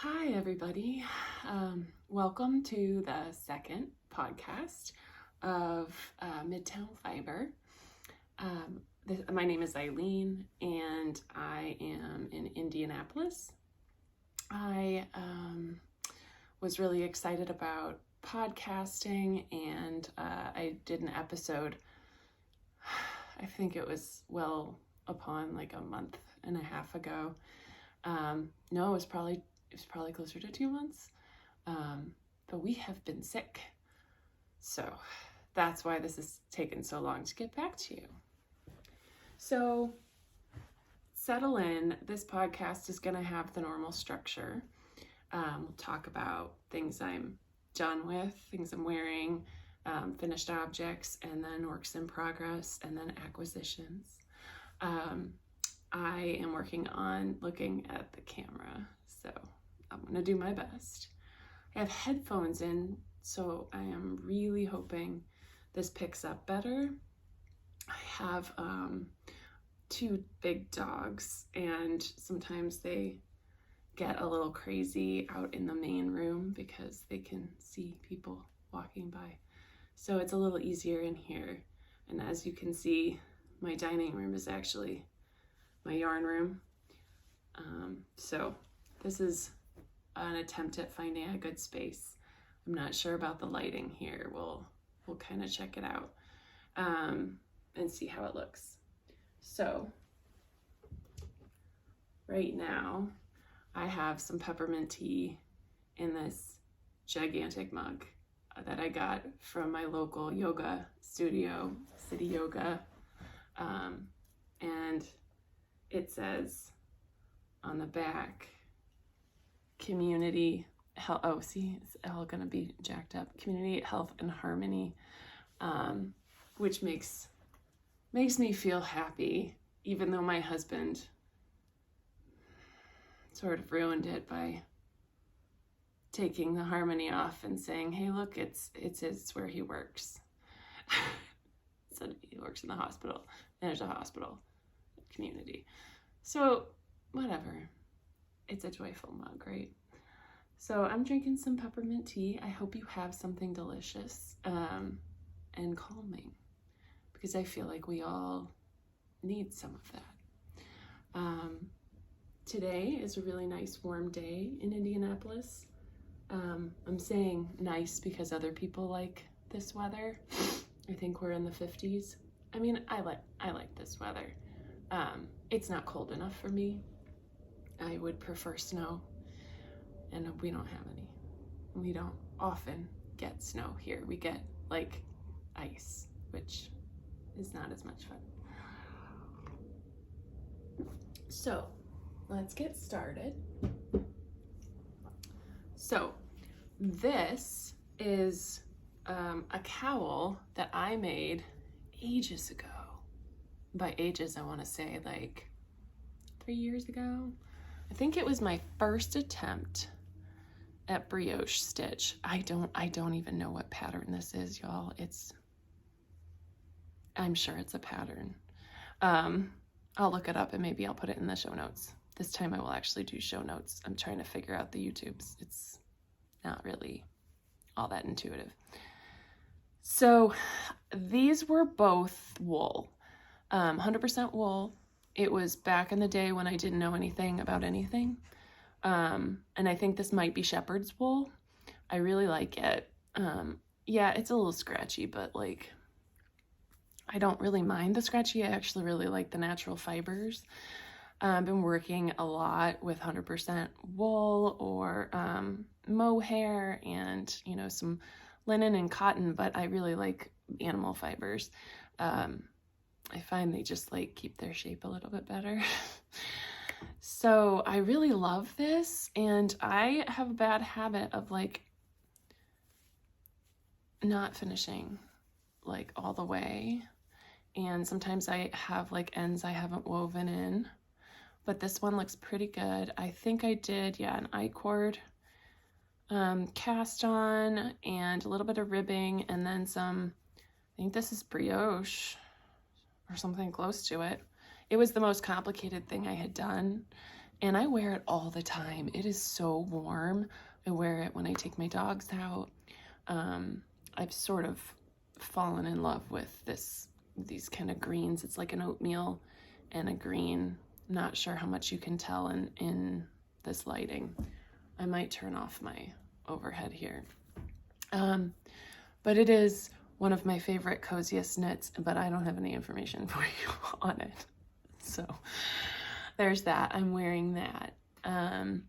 Hi, everybody. Welcome to the second podcast of Midtown Fiber. My name is Eileen, and I am in Indianapolis. I was really excited about podcasting, and I did an episode, I think it was well upon like a month and a half ago. No, it was probably closer to 2 months, but we have been sick, so that's why this has taken so long to get back to you. So settle in. This podcast is going to have the normal structure. We'll talk about things I'm done with, things I'm wearing, finished objects, and then works in progress, and then acquisitions. I am working on looking at the camera, so I'm going to do my best. I have headphones in, so I am really hoping this picks up better. I have 2 big dogs, and sometimes they get a little crazy out in the main room because they can see people walking by. So it's a little easier in here. And as you can see, my dining room is actually my yarn room. So this is an attempt at finding a good space. I'm not sure about the lighting here. We'll kind of check it out and see how it looks. So right now I have some peppermint tea in this gigantic mug that I got from my local yoga studio, City Yoga, and it says on the back, community health. Oh, see, it's all gonna be jacked up. Community health and harmony, which makes me feel happy, even though my husband sort of ruined it by taking the harmony off and saying, "Hey, look, it's where he works." So he works in the hospital. And there's a hospital community. So whatever. It's a joyful mug, right? So I'm drinking some peppermint tea. I hope you have something delicious and calming, because I feel like we all need some of that. Today is a really nice warm day in Indianapolis. I'm saying nice because other people like this weather. I think we're in the 50s. I mean, I like this weather. It's not cold enough for me. I would prefer snow, and we don't have any. We don't often get snow here. We get like ice, which is not as much fun. So let's get started. So this is a cowl that I made ages ago. By ages, I want to say like 3 years ago. I think it was my first attempt at brioche stitch. I don't even know what pattern this is, y'all. I'm sure it's a pattern. I'll look it up and maybe I'll put it in the show notes. This time I will actually do show notes. I'm trying to figure out the YouTubes. It's not really all that intuitive. So these were both wool, 100% wool. It was back in the day when I didn't know anything about anything. And I think this might be shepherd's wool. I really like it. Yeah, it's a little scratchy, but like, I don't really mind the scratchy. I actually really like the natural fibers. I've been working a lot with 100% wool or mohair and, some linen and cotton, but I really like animal fibers. I find they just like keep their shape a little bit better. So I really love this, and I have a bad habit of like not finishing like all the way. And sometimes I have like ends I haven't woven in, but this one looks pretty good. I think I did, an I-cord cast on and a little bit of ribbing, and then some, I think this is brioche or something close to it. It was the most complicated thing I had done, and I wear it all the time. It is so warm. I wear it when I take my dogs out. I've sort of fallen in love with these kind of greens. It's like an oatmeal and a green. Not sure how much you can tell in this lighting. I might turn off my overhead here. But it is one of my favorite coziest knits, but I don't have any information for you on it. So there's that. I'm wearing that. And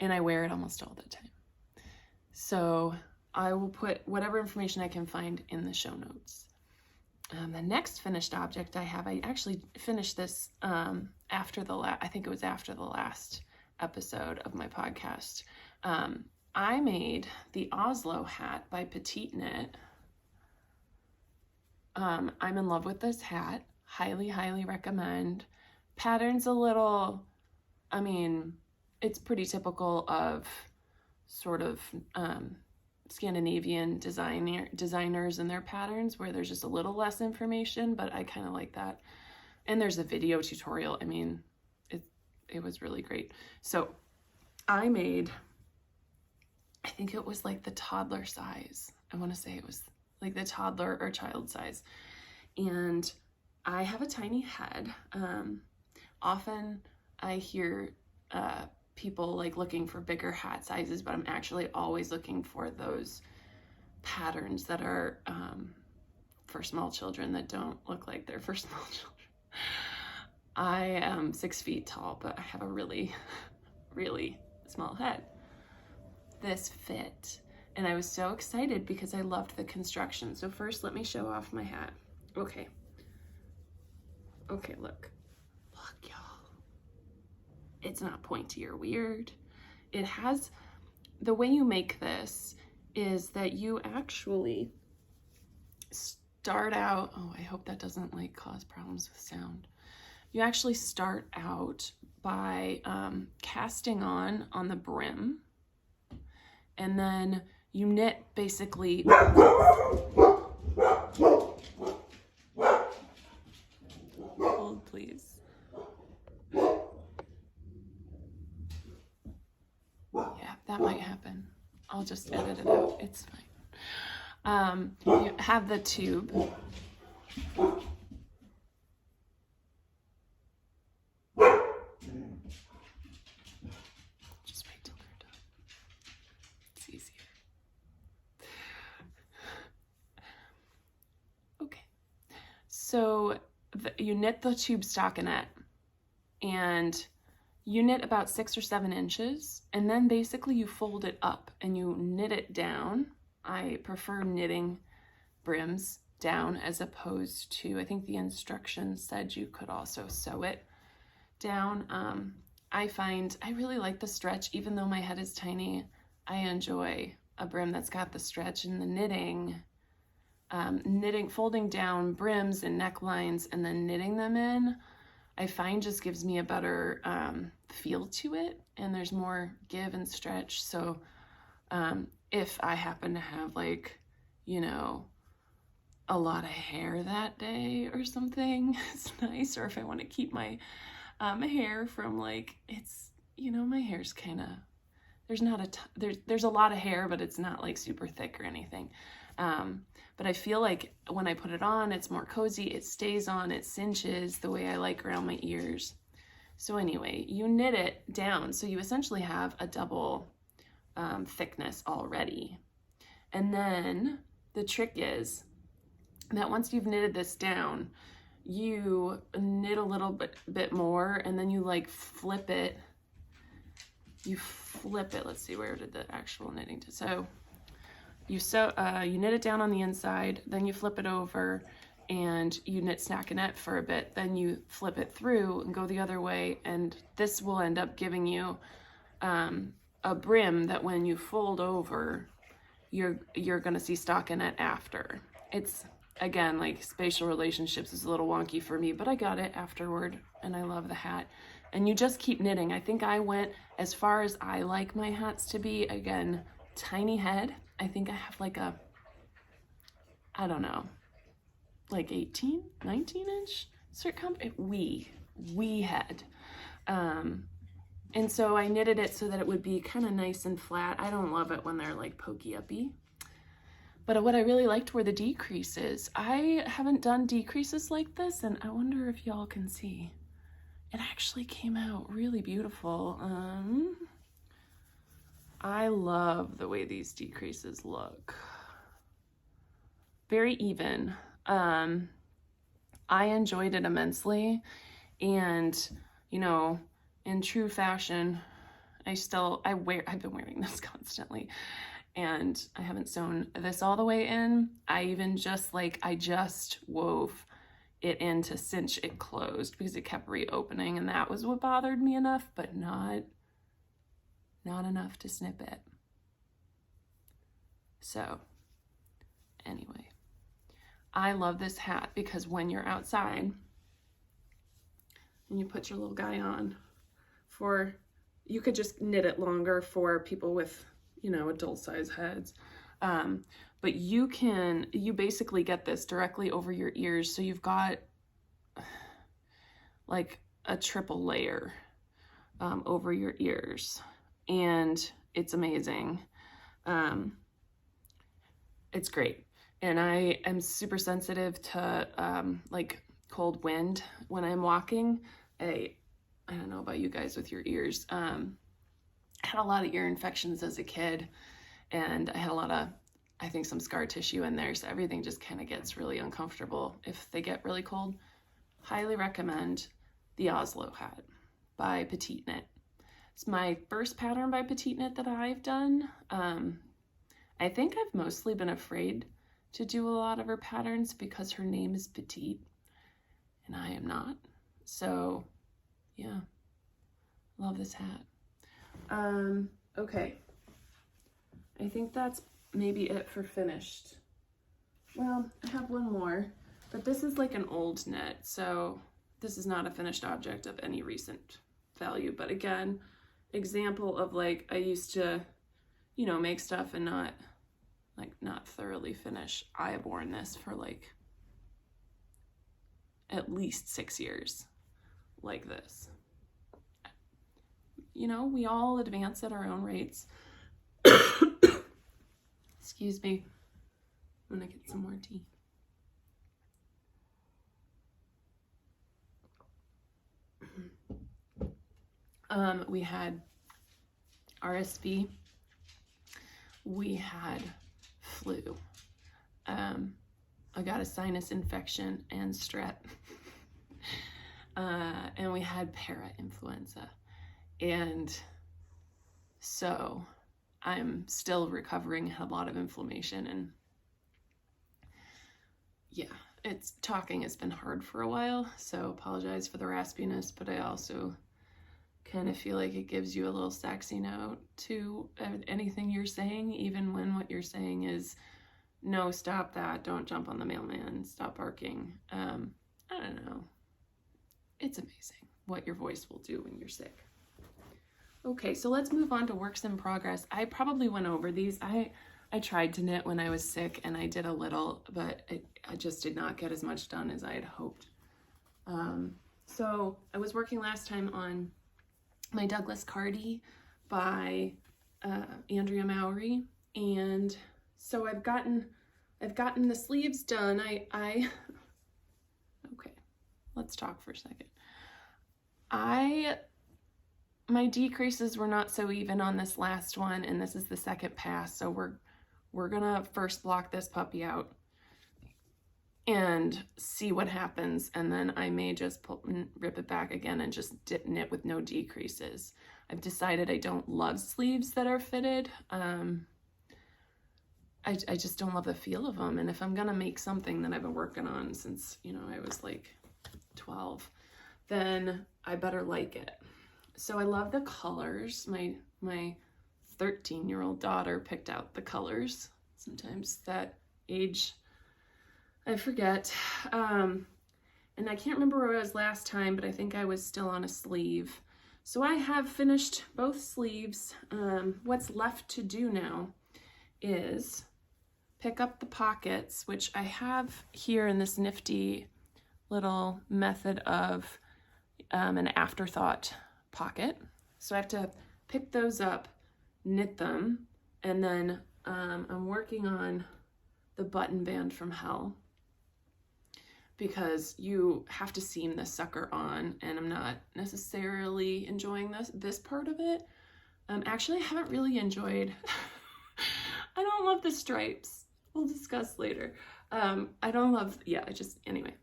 I wear it almost all the time. So I will put whatever information I can find in the show notes. The next finished object I have, I actually finished this after I think it was after the last episode of my podcast. I made the Oslo Hat by PetiteKnit. I'm in love with this hat. Highly, highly recommend. Pattern's a little, I mean, it's pretty typical of sort of Scandinavian designers and their patterns, where there's just a little less information, but I kind of like that. And there's a video tutorial. I mean, it was really great. So I made, I think it was like the toddler size. I want to say it was like the toddler or child size. And I have a tiny head. Often I hear people like looking for bigger hat sizes, but I'm actually always looking for those patterns that are for small children that don't look like they're for small children. I am 6 feet tall, but I have a really, really small head. This fit, and I was so excited because I loved the construction. So first, let me show off my hat. Okay, look, y'all. It's not pointy or weird. It has, the way you make this is that you actually start out, oh, I hope that doesn't like cause problems with sound. You actually start out by casting on the brim, and then you knit basically, hold please. Yeah, that might happen. I'll just edit it out, it's fine. You have the tube. Just wait till they're done. It's easier. Okay, so you knit the tube stockinette, and you knit about 6 or 7 inches, and then basically you fold it up and you knit it down. I prefer knitting brims down as opposed to, I think the instructions said you could also sew it down. I find I really like the stretch, even though my head is tiny. I enjoy a brim that's got the stretch, and the knitting, folding down brims and necklines and then knitting them in, I find just gives me a better feel to it, and there's more give and stretch. So if I happen to have, like, you know, a lot of hair that day or something, it's nice. Or if I want to keep my hair from, like, it's, you know, my hair's kind of, there's a lot of hair, but it's not like super thick or anything. But I feel like when I put it on, it's more cozy, it stays on, it cinches the way I like around my ears. So anyway, you knit it down, so you essentially have a double thickness already. And then the trick is that once you've knitted this down, you knit a little bit more, and then you like flip it. You flip it. Let's see, where did the actual knitting do? So you knit it down on the inside, then you flip it over, and you knit stockinette for a bit, then you flip it through and go the other way, and this will end up giving you a brim that when you fold over, you're gonna see stockinette after. It's, again, like, spatial relationships is a little wonky for me, but I got it afterward, and I love the hat. And you just keep knitting. I think I went as far as I like my hats to be. Again, tiny head. I think I have like a, I don't know, like 18, 19 inch circumference, wee head. And so I knitted it so that it would be kind of nice and flat. I don't love it when they're like pokey uppy. But what I really liked were the decreases. I haven't done decreases like this, and I wonder if y'all can see. It actually came out really beautiful. I love the way these decreases look. Very even. I enjoyed it immensely, and you know, in true fashion, I've been wearing this constantly, and I haven't sewn this all the way in. I just wove it in to cinch it closed because it kept reopening, and that was what bothered me enough, but not enough to snip it. So anyway, I love this hat because when you're outside and you put your little guy on, you could just knit it longer for people with, you know, adult size heads. But you basically get this directly over your ears. So you've got like a triple layer over your ears, and it's amazing. It's great. And I am super sensitive to like cold wind when I'm walking. I don't know about you guys with your ears. I had a lot of ear infections as a kid, and I had a lot of, I think, some scar tissue in there, so everything just kind of gets really uncomfortable if they get really cold. Highly recommend the Oslo Hat by PetiteKnit. It's my first pattern by PetiteKnit that I've done. I think I've mostly been afraid to do a lot of her patterns because her name is Petite and I am not. So yeah, love this hat. Okay, I think that's maybe it for finished. Well, I have one more, but this is like an old knit, so this is not a finished object of any recent value. But again, example of like, I used to, you know, make stuff and not thoroughly finish. I have worn this for like at least 6 years, like this. You know, we all advance at our own rates. Excuse me. I'm gonna get some more tea. We had RSV. We had flu. I got a sinus infection and strep. And we had para-influenza. And so I'm still recovering, had a lot of inflammation, and yeah, talking has been hard for a while, so apologize for the raspiness, but I also kind of feel like it gives you a little sexy note to anything you're saying, even when what you're saying is, no, stop that, don't jump on the mailman, stop barking. I don't know. It's amazing what your voice will do when you're sick. Okay, so let's move on to works in progress. I probably went over these. I tried to knit when I was sick, and I did a little, but I just did not get as much done as I had hoped. So I was working last time on my Douglas Cardi by Andrea Mowry, and so I've gotten the sleeves done. Okay, let's talk for a second. My decreases were not so even on this last one, and this is the second pass, so we're gonna first block this puppy out and see what happens, and then I may just rip it back again and just knit with no decreases. I've decided I don't love sleeves that are fitted. I just don't love the feel of them, and if I'm gonna make something that I've been working on since, you know, I was like 12, then I better like it. So I love the colors. My 13-year-old daughter picked out the colors. Sometimes that age, I forget. And I can't remember where I was last time, but I think I was still on a sleeve. So I have finished both sleeves. What's left to do now is pick up the pockets, which I have here in this nifty little method of an afterthought pocket. So I have to pick those up, knit them, and then I'm working on the button band from hell, because you have to seam this sucker on, and I'm not necessarily enjoying this part of it. Actually, I haven't really enjoyed, I don't love the stripes. We'll discuss later. I don't love, yeah, anyway.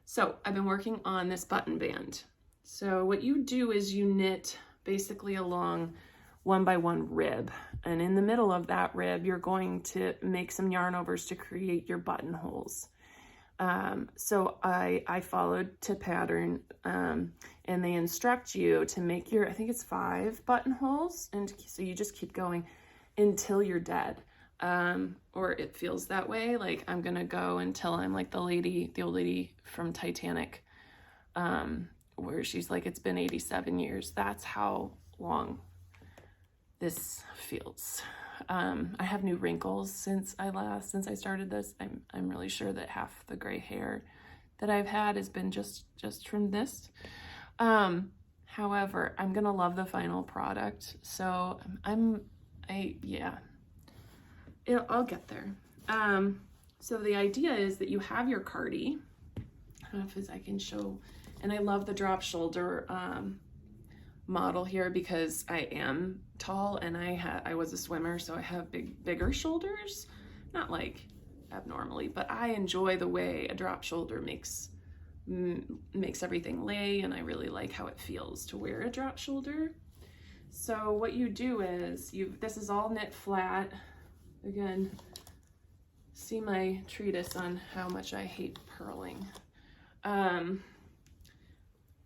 So I've been working on this button band. So what you do is you knit basically along 1 by 1 rib. And in the middle of that rib, you're going to make some yarn overs to create your buttonholes. So I followed to pattern, and they instruct you to make I think it's 5 buttonholes. And so you just keep going until you're dead. Or it feels that way. Like I'm gonna go until I'm like the old lady from Titanic, where she's like, it's been 87 years. That's how long this feels. I have new wrinkles since I started this. I'm really sure that half the gray hair that I've had has been just from this. However, I'm gonna love the final product. So I'll get there. So the idea is that you have your Cardi. I don't know if I can show, and I love the drop shoulder model here because I am tall and I was a swimmer, so I have bigger shoulders. Not like abnormally, but I enjoy the way a drop shoulder makes everything lay, and I really like how it feels to wear a drop shoulder. So what you do is this is all knit flat. Again, see my treatise on how much I hate purling.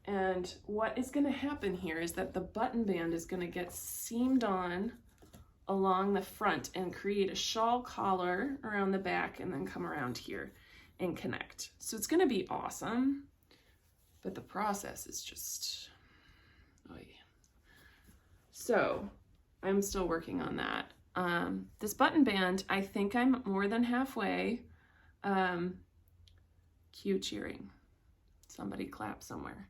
And what is going to happen here is that the button band is going to get seamed on along the front and create a shawl collar around the back, and then come around here and connect. So it's going to be awesome, but the process is just, so I'm still working on that. This button band, I think I'm more than halfway. Cue cheering. Somebody clap somewhere.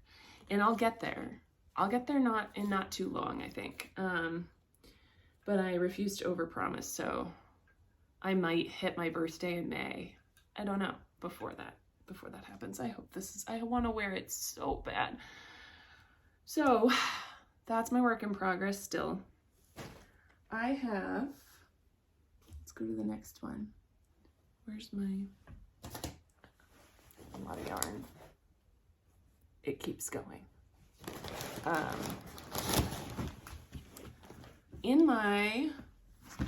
And I'll get there. I'll get there not too long, I think. But I refuse to overpromise, so I might hit my birthday in May. I don't know before that happens. I want to wear it so bad. So that's my work in progress still. Let's go to the next one. Where's a lot of yarn. It keeps going.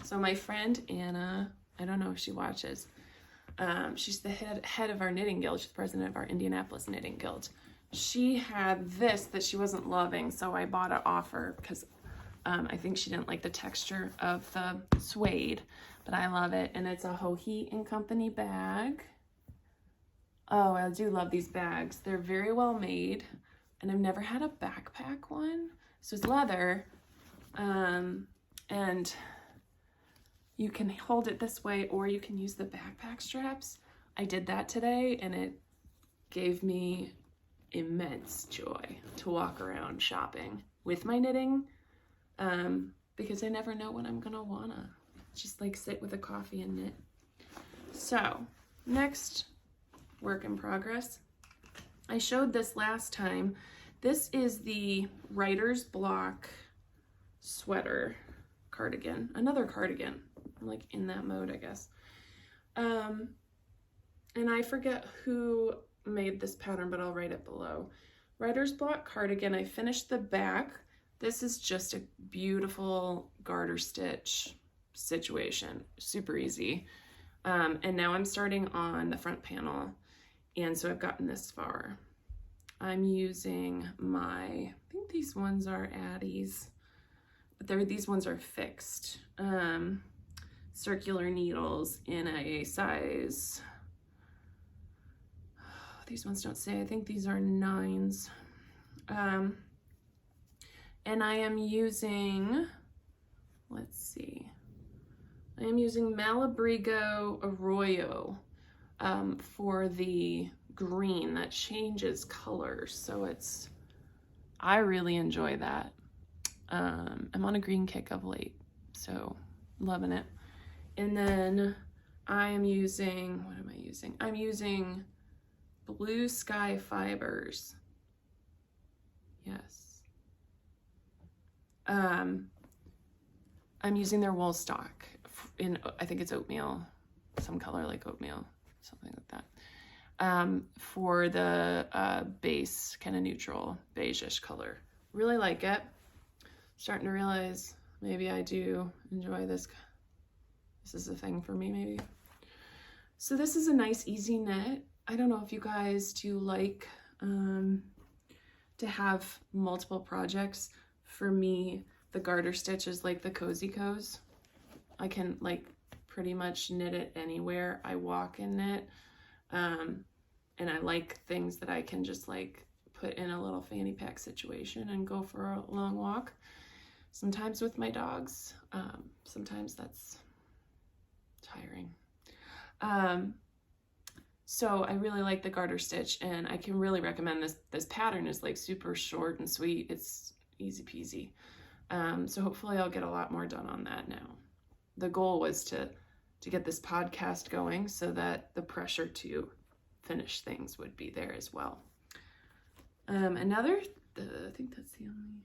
So my friend Anna, I don't know if she watches, she's the head of our knitting guild. She's the president of our Indianapolis Knitting Guild. She had this that she wasn't loving, so I bought it off her because I think she didn't like the texture of the suede, but I love it. And it's a Soho and Company bag. Oh, I do love these bags. They're very well made, and I've never had a backpack one. So it's leather, and you can hold it this way, or you can use the backpack straps. I did that today, and it gave me immense joy to walk around shopping with my knitting, because I never know when I'm gonna wanna just like sit with a coffee and knit. So next work in progress. I showed this last time. This is the writer's block sweater cardigan, another cardigan. I'm like in that mode, I guess. And I forget who made this pattern, but I'll write it below. Writer's block cardigan. I finished the back. This is just a beautiful garter stitch situation, super easy. And now I'm starting on the front panel, and so I've gotten this far. I'm using I think these ones are Addies, but these ones are fixed. Circular needles in a size, these ones don't say, I think these are 9s. And I am using, let's see, I am using Malabrigo Arroyo for the green that changes colors. So I really enjoy that. I'm on a green kick of late, so loving it. And then I am using, what am I using? I'm using Blue Sky Fibers. Yes. I'm using their wool stock in, I think it's oatmeal, some color like oatmeal, something like that. For the base kind of neutral beige-ish color. Really like it. Starting to realize maybe I do enjoy this. This is a thing for me maybe. So this is a nice easy knit. I don't know if you guys do like to have multiple projects. For me, the garter stitch is like the cozy co's. I can like pretty much knit it anywhere I walk and knit. And I like things that I can just like put in a little fanny pack situation and go for a long walk. Sometimes with my dogs, sometimes that's tiring. So I really like the garter stitch, and I can really recommend this. This pattern is like super short and sweet. It's easy peasy. So hopefully I'll get a lot more done on that now. The goal was to get this podcast going so that the pressure to finish things would be there as well. I think that's the only,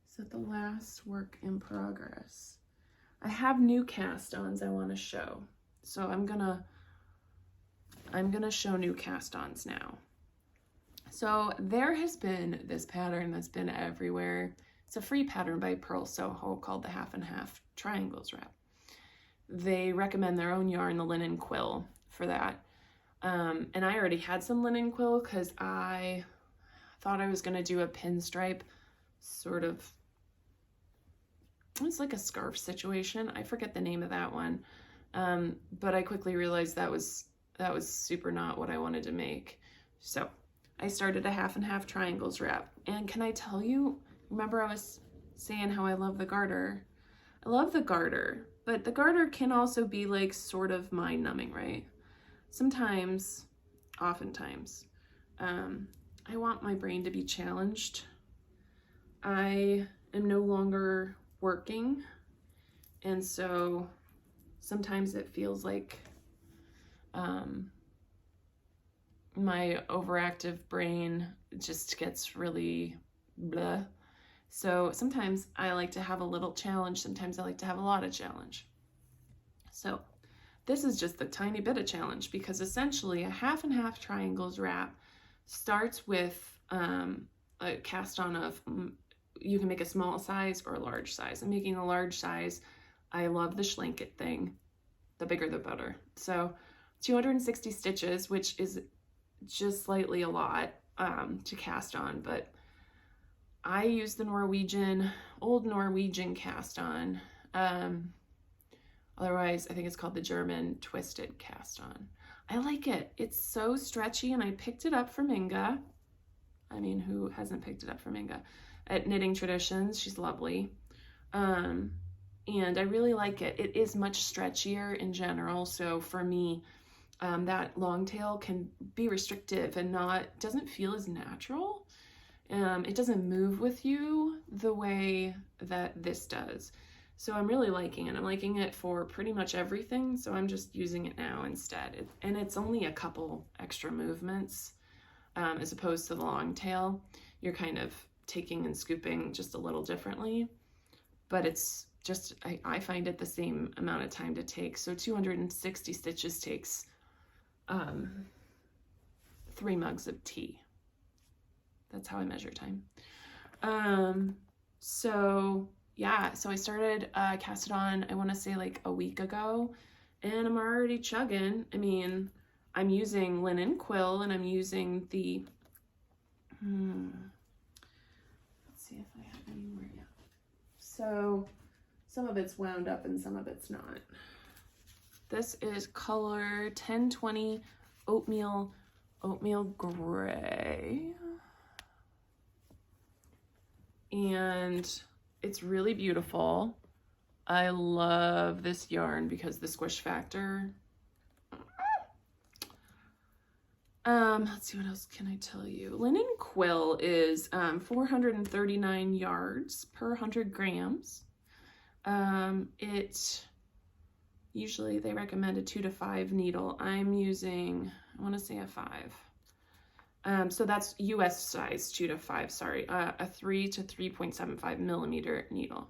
is that the last work in progress? I have new cast-ons I want to show. So I'm gonna show new cast-ons now. So there has been this pattern that's been everywhere. It's a free pattern by Purl Soho called the Half and Half Triangles Wrap. They recommend their own yarn, the linen quill, for that. And I already had some linen quill because I thought I was gonna do a pinstripe sort of, it's like a scarf situation. I forget the name of that one. But I quickly realized that was super not what I wanted to make. So I started a Half and Half Triangles Wrap. And can I tell you, remember I was saying how I love the garter? I love the garter, but the garter can also be like sort of mind numbing, right? Sometimes, oftentimes, I want my brain to be challenged. I am no longer working, and so sometimes it feels like my overactive brain just gets really blah. So sometimes I like to have a little challenge. Sometimes I like to have a lot of challenge. So this is just a tiny bit of challenge, because essentially a Half and Half Triangles Wrap starts with a cast on of, you can make a small size or a large size. I'm making a large size. I love the schlanket thing. The bigger the better. So 260 stitches, which is just slightly a lot to cast on, but I use the old Norwegian cast on. Otherwise, I think it's called the German twisted cast on. I like it. It's so stretchy, and I picked it up from Inga. I mean, who hasn't picked it up from Inga? At Knitting Traditions. She's lovely. And I really like it. It is much stretchier in general. So for me, that long tail can be restrictive and doesn't feel as natural. It doesn't move with you the way that this does. So I'm really liking it. I'm liking it for pretty much everything. So I'm just using it now instead. And it's only a couple extra movements as opposed to the long tail. You're kind of taking and scooping just a little differently, but it's just, I find it the same amount of time to take. So 260 stitches takes 3 mugs of tea. That's how I measure time. So yeah, so I started cast it on, I want to say like a week ago, and I'm already chugging. I mean, I'm using linen quill, and I'm using the, let's see if I have any more yet. So some of it's wound up and some of it's not. This is color 1020 oatmeal gray. And it's really beautiful. I love this yarn because the squish factor. Let's see, what else can I tell you? Linen quill is 439 yards per 100 grams. Usually they recommend a 2 to 5 needle. I'm using, I want to say a 5. So that's US size 2 to 5, sorry, a 3 to 3.75 millimeter needle.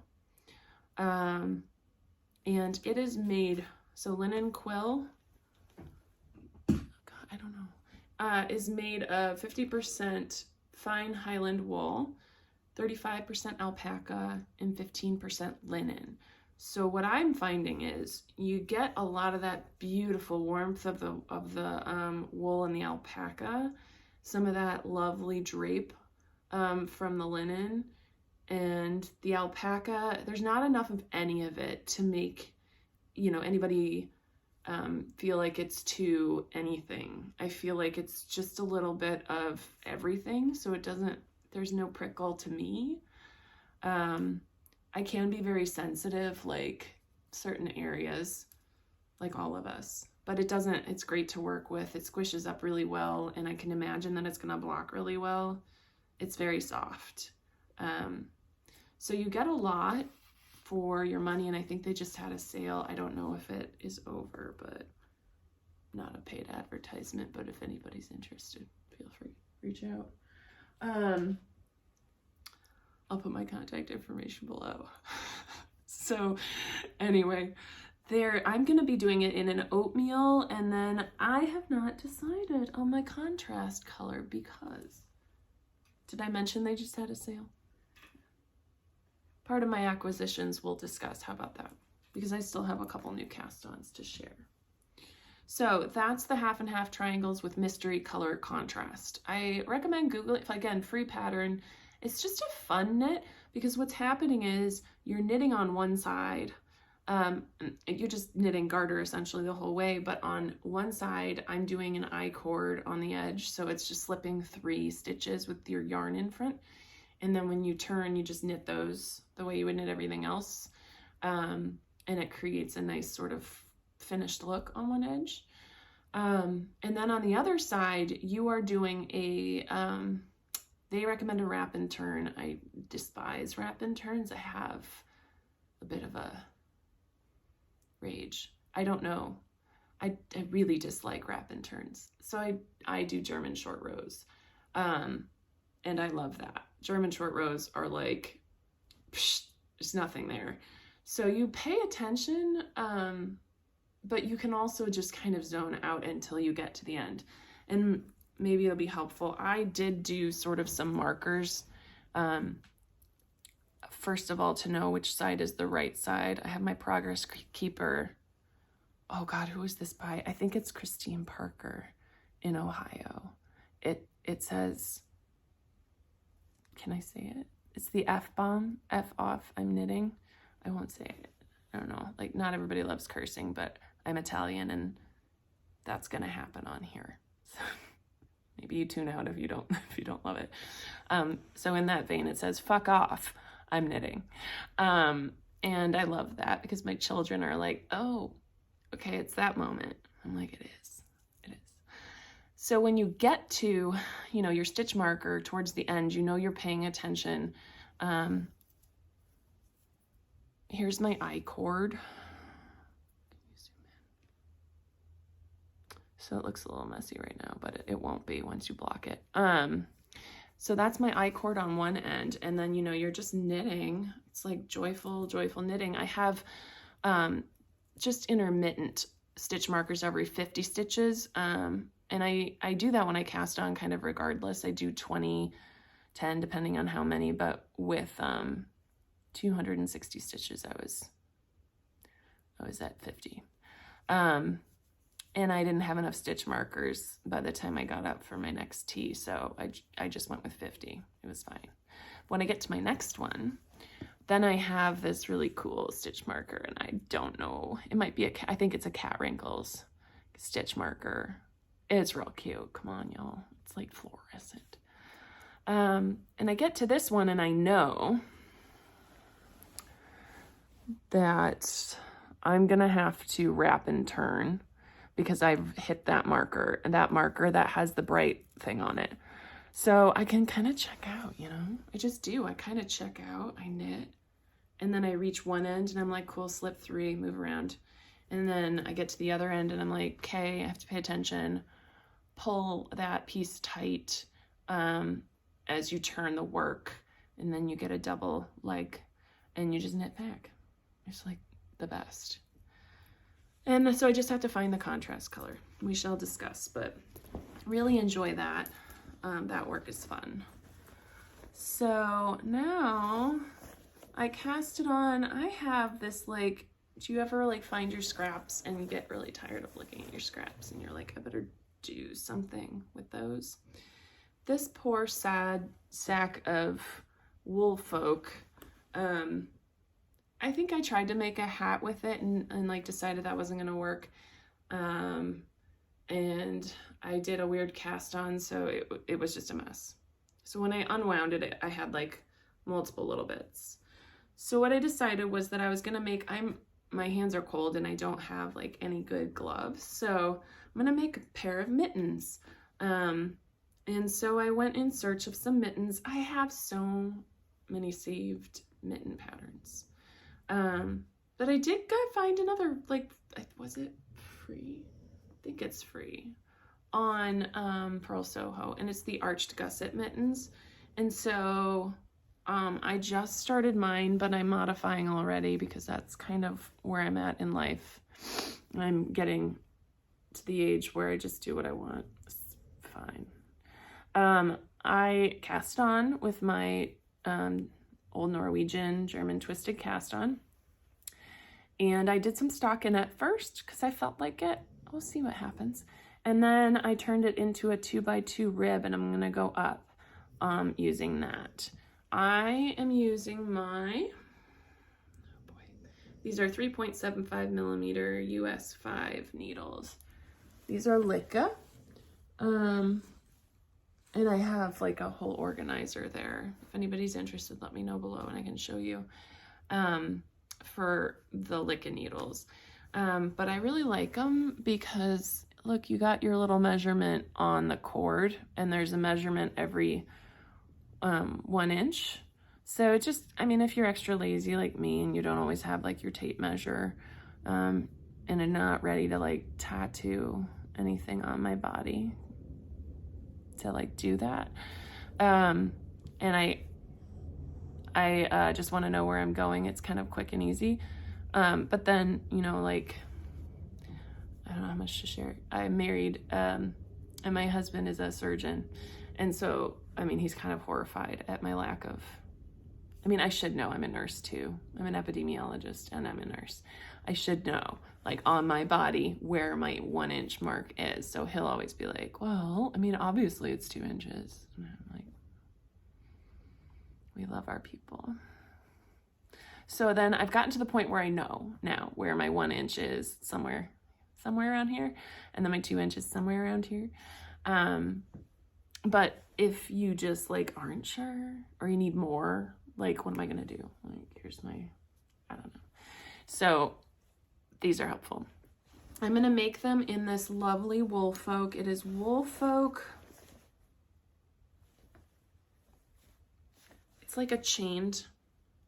And it is made, so linen quill, God, I don't know, is made of 50% fine Highland wool, 35% alpaca, and 15% linen. So what I'm finding is you get a lot of that beautiful warmth of the wool and the alpaca, some of that lovely drape from the linen, and the alpaca. There's not enough of any of it to make, you know, anybody feel like it's too anything. I feel like it's just a little bit of everything, so it doesn't, there's no prickle to me. I can be very sensitive, like certain areas, like all of us, but it doesn't, it's great to work with. It squishes up really well, and I can imagine that it's gonna block really well. It's very soft. So you get a lot for your money, and I think they just had a sale. I don't know if it is over, but not a paid advertisement, but if anybody's interested, feel free, reach out. I'll put my contact information below. So anyway, I'm gonna be doing it in an oatmeal, and then I have not decided on my contrast color because, did I mention they just had a sale? Part of my acquisitions we'll discuss, how about that? Because I still have a couple new cast-ons to share. So that's the half and half triangles with mystery color contrast. I recommend Googling, again, free pattern. It's just a fun knit, because what's happening is you're knitting on one side. You're just knitting garter essentially the whole way, but on one side I'm doing an I-cord on the edge, so it's just slipping 3 stitches with your yarn in front, and then when you turn you just knit those the way you would knit everything else, and it creates a nice sort of finished look on one edge. And then on the other side you are doing a they recommend a wrap and turn. I despise wrap and turns. I have a bit of a rage. I don't know. I really dislike wrap and turns. So I do German short rows. And I love that. German short rows are like, psh, there's nothing there. So you pay attention, but you can also just kind of zone out until you get to the end. And maybe it'll be helpful. I did do sort of some markers. First of all, to know which side is the right side. I have my progress keeper. Oh God, who is this by? I think it's Christine Parker in Ohio. It says, can I say it? It's the F-bomb, F off, I'm knitting. I won't say it. I don't know, like not everybody loves cursing, but I'm Italian and that's gonna happen on here. So maybe you tune out if you don't love it. So in that vein, it says, fuck off, I'm knitting. And I love that because my children are like, oh, okay, it's that moment. I'm like, it is. So when you get to, you know, your stitch marker towards the end, you know you're paying attention. Here's my I-cord. So it looks a little messy right now, but it won't be once you block it. So that's my I-cord on one end, and then, you know, you're just knitting. It's like joyful knitting. I have just intermittent stitch markers every 50 stitches. And I do that when I cast on kind of regardless. I do 20, 10, depending on how many, but with 260 stitches, I was at 50. And I didn't have enough stitch markers by the time I got up for my next tee, so I just went with 50. It was fine. When I get to my next one, then I have this really cool stitch marker, and I don't know, it might be I think it's a Cat Wrinkles stitch marker. It's real cute. Come on, y'all. It's like fluorescent. And I get to this one, and I know that I'm gonna have to wrap and turn because I've hit that marker that has the bright thing on it. So I can kind of check out, you know, I just do. I kind of check out, I knit, and then I reach one end and I'm like, cool, slip 3, move around. And then I get to the other end and I'm like, okay, I have to pay attention, pull that piece tight as you turn the work, and then you get a double leg and you just knit back. It's like the best. And so I just have to find the contrast color. We shall discuss, but really enjoy that. That work is fun. So now I cast it on. I have this, like, do you ever like find your scraps and you get really tired of looking at your scraps and you're like, I better do something with those? This poor sad sack of wool folk, I think I tried to make a hat with it and like decided that wasn't gonna work. And I did a weird cast on, so it was just a mess. So when I unwound it, I had like multiple little bits. So what I decided was that I was gonna make, my hands are cold and I don't have like any good gloves. So I'm gonna make a pair of mittens. And so I went in search of some mittens. I have so many saved mitten patterns. But I did find another, like, was it free? I think it's free on Purl Soho, and it's the arched gusset mittens. And so I just started mine, but I'm modifying already because that's kind of where I'm at in life. I'm getting to the age where I just do what I want. It's fine. I cast on with my old Norwegian German twisted cast on. And I did some stockinette first because I felt like it. We'll see what happens. And then I turned it into a 2x2 rib, and I'm gonna go up using that. I am using my, oh boy, these are 3.75 millimeter US 5 needles. These are Licca. And I have like a whole organizer there. If anybody's interested, let me know below and I can show you for the Licca needles. But I really like them because look, you got your little measurement on the cord, and there's a measurement every 1 inch. So it just, I mean, if you're extra lazy like me and you don't always have like your tape measure and are not ready to like tattoo anything on my body to like do that, and I just want to know where I'm going, it's kind of quick and easy. But then, you know, like, I don't know how much to share. I'm married, and my husband is a surgeon. And so, I mean, he's kind of horrified at my lack of, I mean, I should know, I'm a nurse too. I'm an epidemiologist and I'm a nurse. I should know, like, on my body where my 1 inch mark is. So he'll always be like, well, I mean, obviously it's 2 inches. And I'm like, we love our people. So then I've gotten to the point where I know now where my 1 inch is, somewhere around here, and then my 2 inches somewhere around here. But if you just like aren't sure, or you need more, like, what am I gonna do? Like, here's my, I don't know. So these are helpful. I'm gonna make them in this lovely Woolfolk. It is Woolfolk. It's like a chained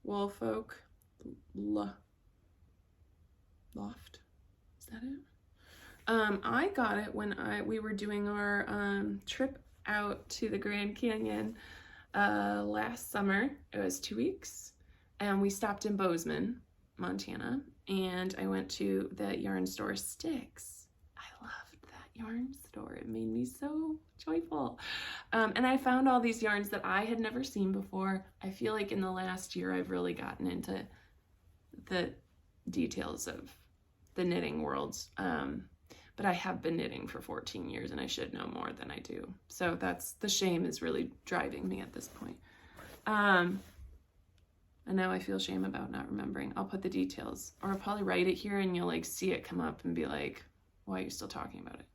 Woolfolk. Loft. Is that it? I got it when we were doing our trip out to the Grand Canyon last summer. It was 2 weeks, and we stopped in Bozeman, Montana, and I went to the yarn store Sticks. I loved that yarn store. It made me so joyful. And I found all these yarns that I had never seen before. I feel like in the last year I've really gotten into the details of the knitting worlds. But I have been knitting for 14 years and I should know more than I do. So that's, the shame is really driving me at this point. And now I feel shame about not remembering. I'll put the details, or I'll probably write it here and you'll like see it come up and be like, why are you still talking about it?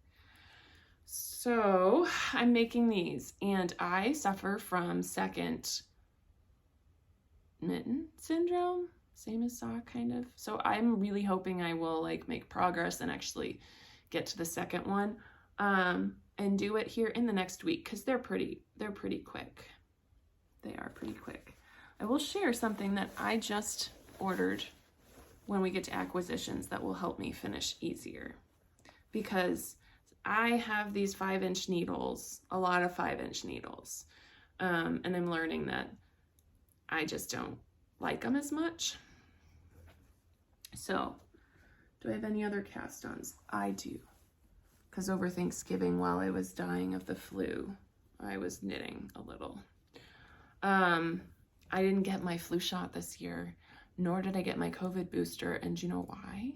So I'm making these, and I suffer from second mitten syndrome, same as sock kind of. So I'm really hoping I will like make progress and actually get to the second one, and do it here in the next week, because they're pretty quick. They are pretty quick. I will share something that I just ordered when we get to acquisitions that will help me finish easier, because I have these 5-inch needles, a lot of 5-inch needles, and I'm learning that I just don't like them as much. So, do I have any other cast-ons? I do, because over Thanksgiving, while I was dying of the flu, I was knitting a little. I didn't get my flu shot this year, nor did I get my COVID booster, and you know why?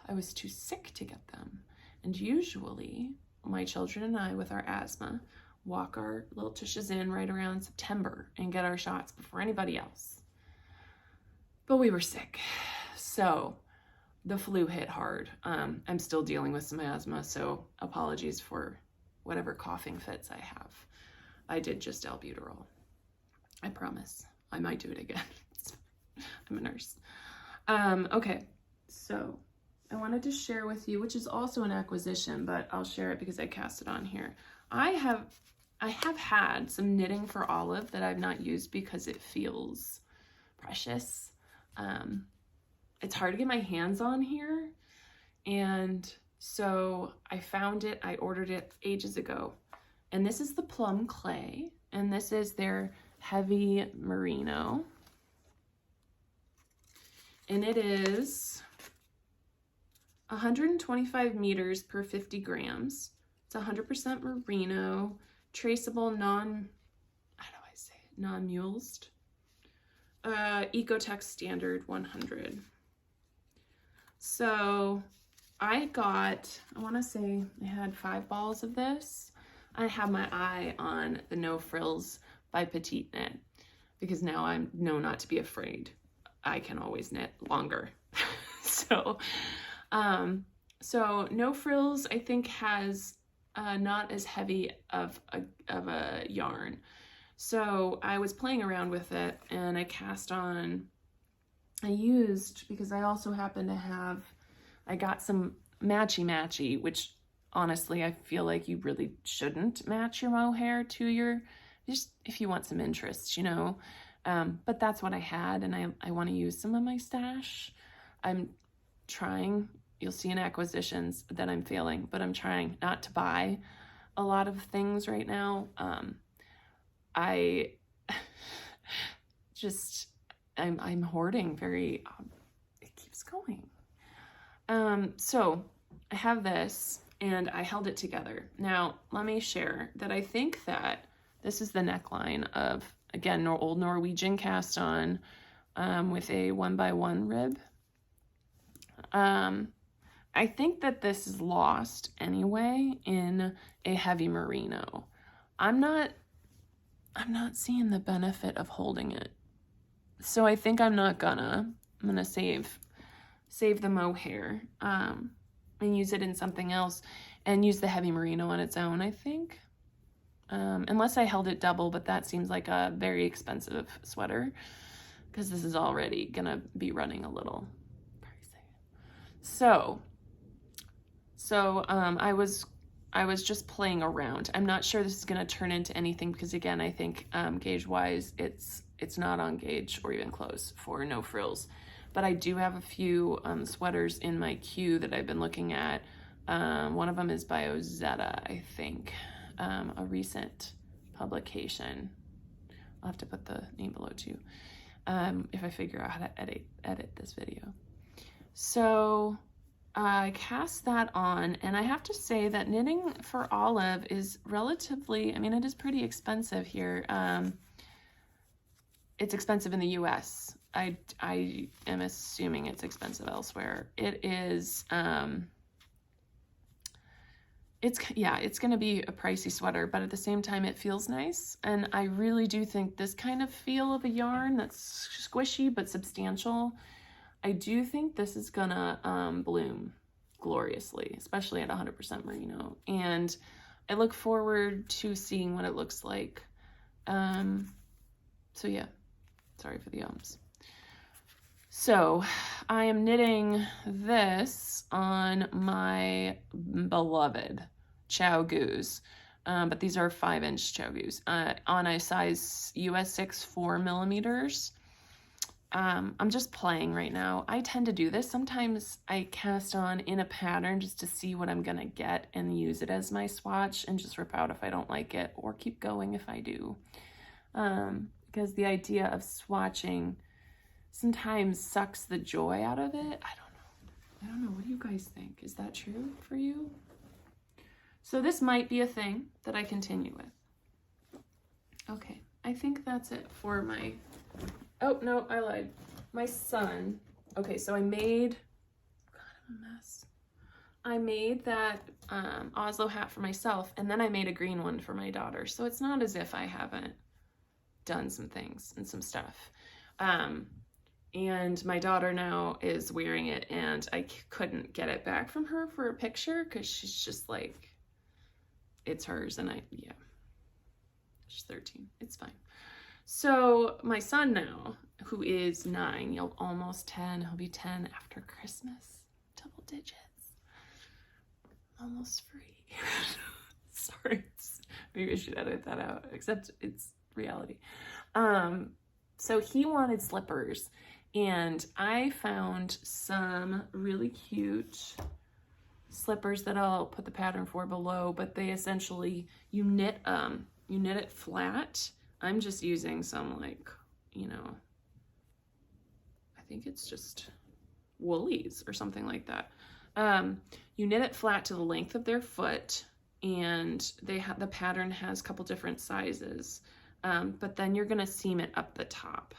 I was too sick to get them. And usually, my children and I, with our asthma, walk our little tushes in right around September and get our shots before anybody else. But we were sick, so the flu hit hard. I'm still dealing with some asthma, so apologies for whatever coughing fits I have. I did just albuterol. I promise. I might do it again. I'm a nurse. Okay, so I wanted to share with you, which is also an acquisition, but I'll share it because I cast it on here. I have had some knitting for Olive that I've not used because it feels precious. It's hard to get my hands on here, and so I found it. I ordered it ages ago, and this is the Plum Clay, and this is their heavy merino, and it is 125 meters per 50 grams. It's 100% merino, traceable, non-mulesed, Ecotech standard 100. So I want to say I had 5 balls of this. I have my eye on the No Frills by PetiteKnit, because now I know not to be afraid. I can always knit longer. So No Frills, I think, has not as heavy of a yarn. So I was playing around with it, and I used, because I also happen to have, I got some matchy, which honestly, I feel like you really shouldn't match your mohair to your, just if you want some interest, you know. But that's what I had, and I want to use some of my stash. I'm trying, you'll see in acquisitions that I'm failing, but I'm trying not to buy a lot of things right now. I'm hoarding very, it keeps going. So I have this, and I held it together. Now, let me share that I think that this is the neckline of, again, old Norwegian cast on, with a 1x1 rib. I think that this is lost anyway in a heavy merino. I'm not seeing the benefit of holding it. So I think I'm gonna save the mohair, and use it in something else, and use the heavy merino on its own, I think. Unless I held it double, but that seems like a very expensive sweater, because this is already gonna be running a little pricey. So I was just playing around. I'm not sure this is gonna turn into anything, because again, I think gauge-wise, it's not on gauge or even close for No Frills. But I do have a few sweaters in my queue that I've been looking at. One of them is by Ozetta, I think, a recent publication. I'll have to put the name below too, if I figure out how to edit this video. So I cast that on, and I have to say that knitting for Olive is relatively, I mean, it is pretty expensive here. It's expensive in the US. I am assuming it's expensive elsewhere. It is, it's going to be a pricey sweater, but at the same time, it feels nice. And I really do think this kind of feel of a yarn that's squishy but substantial, I do think this is gonna bloom gloriously, especially at 100% merino. And I look forward to seeing what it looks like. So yeah, sorry for the ums. So I am knitting this on my beloved Chow Goose, but these are 5-inch Chow Goose, on a size US 6 4mm. I'm just playing right now. I tend to do this. Sometimes I cast on in a pattern just to see what I'm gonna get and use it as my swatch and just rip out if I don't like it, or keep going if I do. Because the idea of swatching sometimes sucks the joy out of it. I don't know. What do you guys think? Is that true for you? So this might be a thing that I continue with. Okay, I think that's it for my, oh no, I lied. My son, okay, so I made, God, I'm a mess. I made that Oslo hat for myself, and then I made a green one for my daughter. So it's not as if I haven't done some things and some stuff. And my daughter now is wearing it, and I couldn't get it back from her for a picture because she's just like, it's hers, and yeah, she's 13. It's fine. So my son now, who is 9, he'll almost 10, he'll be 10 after Christmas, double digits, almost free. Sorry, maybe I should edit that out, except it's reality. So he wanted slippers, and I found some really cute slippers that I'll put the pattern for below, but they essentially, you knit it flat. I'm just using some, like, you know, I think it's just Woolies or something like that. You knit it flat to the length of their foot, and the pattern has a couple different sizes, but then you're gonna seam it up the top,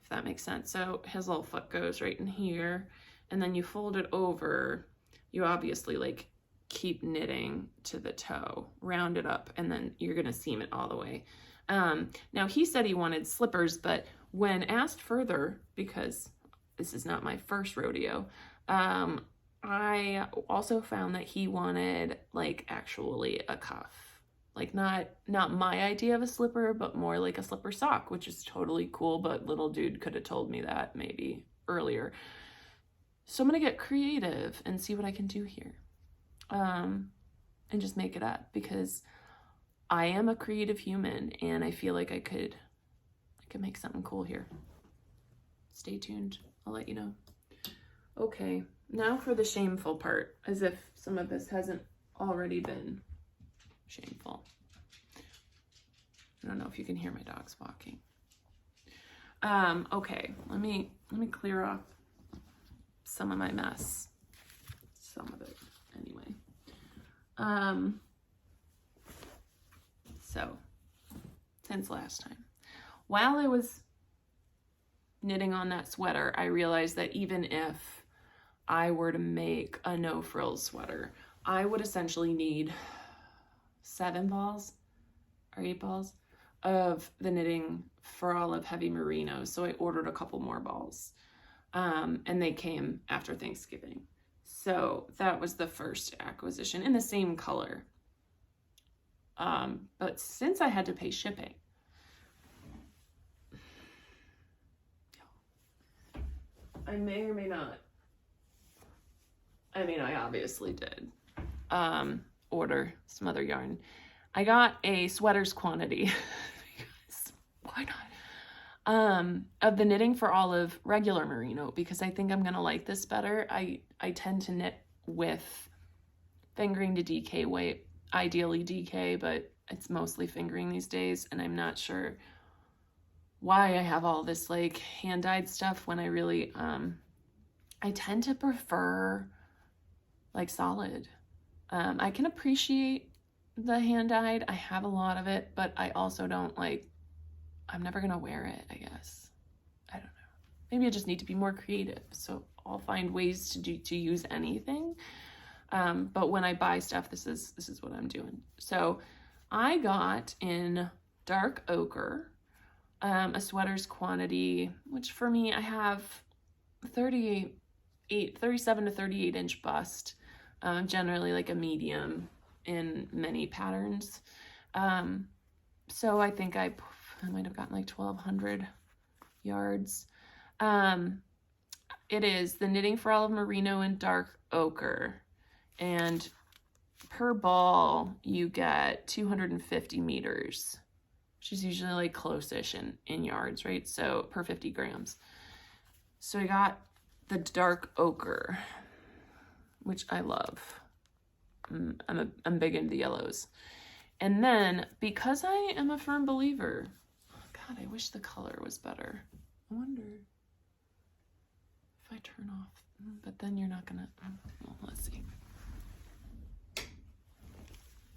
if that makes sense. So his little foot goes right in here, and then you fold it over. You obviously like keep knitting to the toe, round it up, and then you're gonna seam it all the way. Now he said he wanted slippers, but when asked further, because this is not my first rodeo, I also found that he wanted like actually a cuff, like not my idea of a slipper, but more like a slipper sock, which is totally cool, but little dude could have told me that maybe earlier. So I'm gonna get creative and see what I can do here, and just make it up, because I am a creative human, and I feel like I could make something cool here. Stay tuned, I'll let you know. Okay, now for the shameful part, as if some of this hasn't already been shameful. I don't know if you can hear my dogs walking. Okay, let me clear off some of my mess. Some of it, anyway. So, since last time, while I was knitting on that sweater, I realized that even if I were to make a no frills sweater, I would essentially need 7 balls or 8 balls of the knitting for all of heavy merino. So I ordered a couple more balls, and they came after Thanksgiving. So that was the first acquisition in the same color. But since I had to pay shipping, I may or may not, I mean, I obviously did, order some other yarn. I got a sweater's quantity, why not, of the knitting for olive regular merino, because I think I'm gonna like this better. I tend to knit with fingering to DK weight, ideally DK, but it's mostly fingering these days, and I'm not sure why I have all this like hand-dyed stuff when I really, I tend to prefer like solid. I can appreciate the hand-dyed, I have a lot of it, but I also don't like, I'm never gonna wear it, I guess. I don't know. Maybe I just need to be more creative, so I'll find ways to use anything. But when I buy stuff, this is what I'm doing. So I got in dark ochre, a sweater's quantity, which for me, I have 37 to 38 inch bust, generally like a medium in many patterns. So I think I might have gotten like 1,200 yards. it is the Knitting for Olive Merino and Dark Ochre. And per ball, you get 250 meters, which is usually like close-ish in yards, right? So per 50 grams. So I got the Dark Ochre, which I love. I'm big into the yellows. And then, because I am a firm believer, God, I wish the color was better. I wonder if I turn off, but then you're not gonna, well, let's see.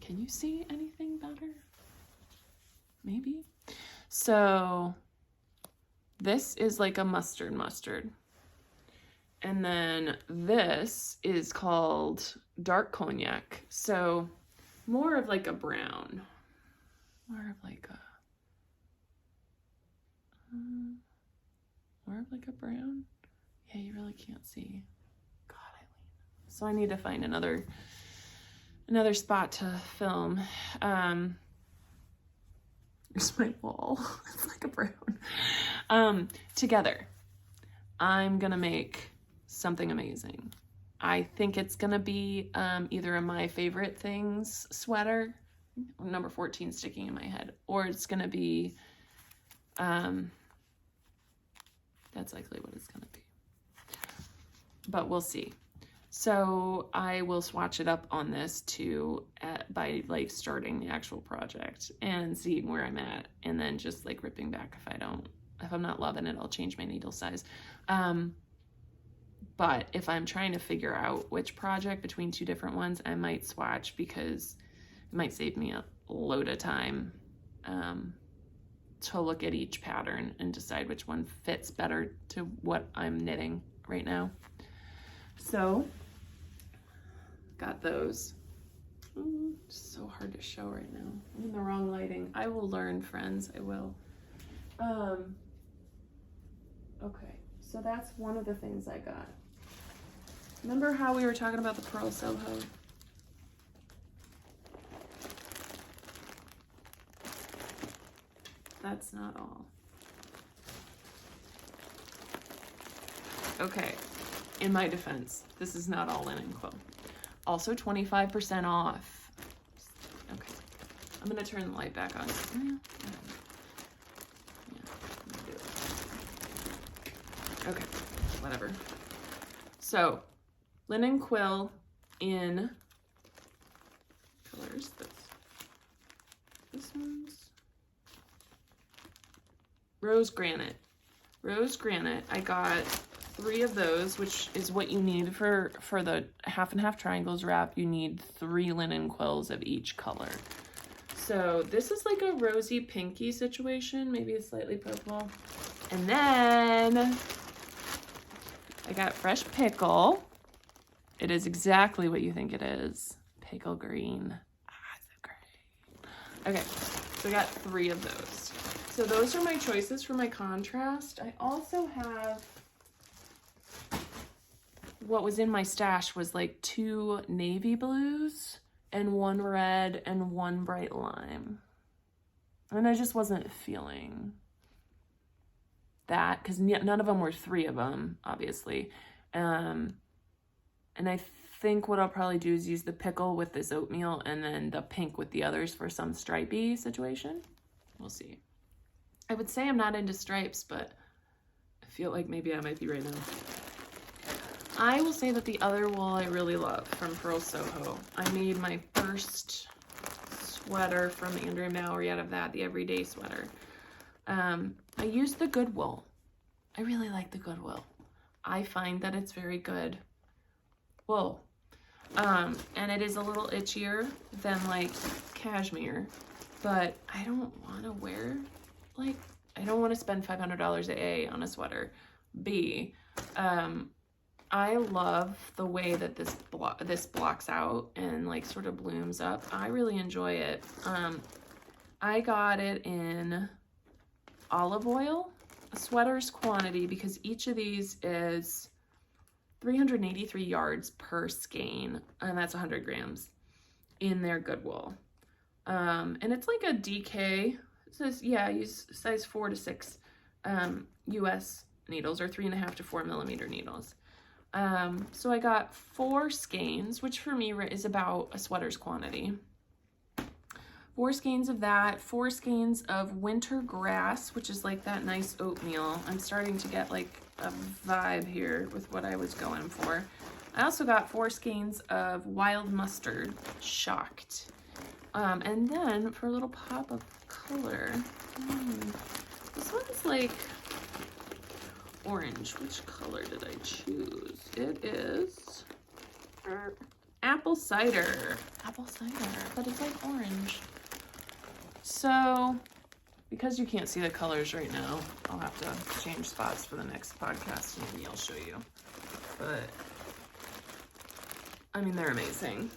Can you see anything better? Maybe. So this is like a mustard. And then this is called Dark Cognac. So more of like a brown. More of like a brown. Yeah, you really can't see. God, Eileen. So I need to find another spot to film. Here's my wall. It's like a brown. Together, I'm gonna make something amazing. I think it's gonna be either a My Favorite Things sweater, number 14 sticking in my head, or it's gonna be, that's likely what it's gonna be. But we'll see. So I will swatch it up on this too by like starting the actual project and seeing where I'm at, and then just like ripping back if I'm not loving it, I'll change my needle size. But if I'm trying to figure out which project between two different ones, I might swatch, because it might save me a load of time to look at each pattern and decide which one fits better to what I'm knitting right now. So, got those. So hard to show right now. I'm in the wrong lighting. I will learn, friends. I will. Okay, so that's one of the things I got. Remember how we were talking about the Purl Soho? That's not all. Okay, in my defense, this is not all linen quill. Also 25% off. Okay, I'm gonna turn the light back on. Okay, whatever. So, linen quill in colors. This one's Rose Granite. Rose Granite, I got 3 of those, which is what you need for the half and half triangles wrap. You need 3 linen quills of each color. So this is like a rosy pinky situation, maybe slightly purple. And then I got fresh pickle. It is exactly what you think it is. Pickle green. Ah, so great. Okay, so I got 3 of those. So those are my choices for my contrast. I also have, what was in my stash was like 2 navy blues and 1 red and 1 bright lime. And I just wasn't feeling that, because none of them were 3 of them, obviously. And I think what I'll probably do is use the pickle with this oatmeal and then the pink with the others for some stripey situation. We'll see. I would say I'm not into stripes, but I feel like maybe I might be right now. I will say that the other wool I really love from Purl Soho. I made my first sweater from Andrea and Mowry out of that, the everyday sweater. I used the good wool. I really like the good wool. I find that it's very good wool. And it is a little itchier than like cashmere, but I don't want to wear, like, I don't want to spend $500 A on a sweater. B, I love the way that this blocks out and like sort of blooms up. I really enjoy it. I got it in olive oil, a sweater's quantity, because each of these is 383 yards per skein, and that's 100 grams in their good wool. And it's like a DK. It says, yeah, use size 4 to 6 US needles, or 3.5 to 4 millimeter needles. So I got 4 skeins, which for me is about a sweater's quantity. 4 skeins of that, 4 skeins of winter grass, which is like that nice oatmeal. I'm starting to get like a vibe here with what I was going for. I also got 4 skeins of wild mustard, shocked. And then for a little pop of color, this one's like orange. Which color did I choose? It is apple cider. Apple cider, but it's like orange. So, because you can't see the colors right now, I'll have to change spots for the next podcast and maybe I'll show you. But, I mean, they're amazing.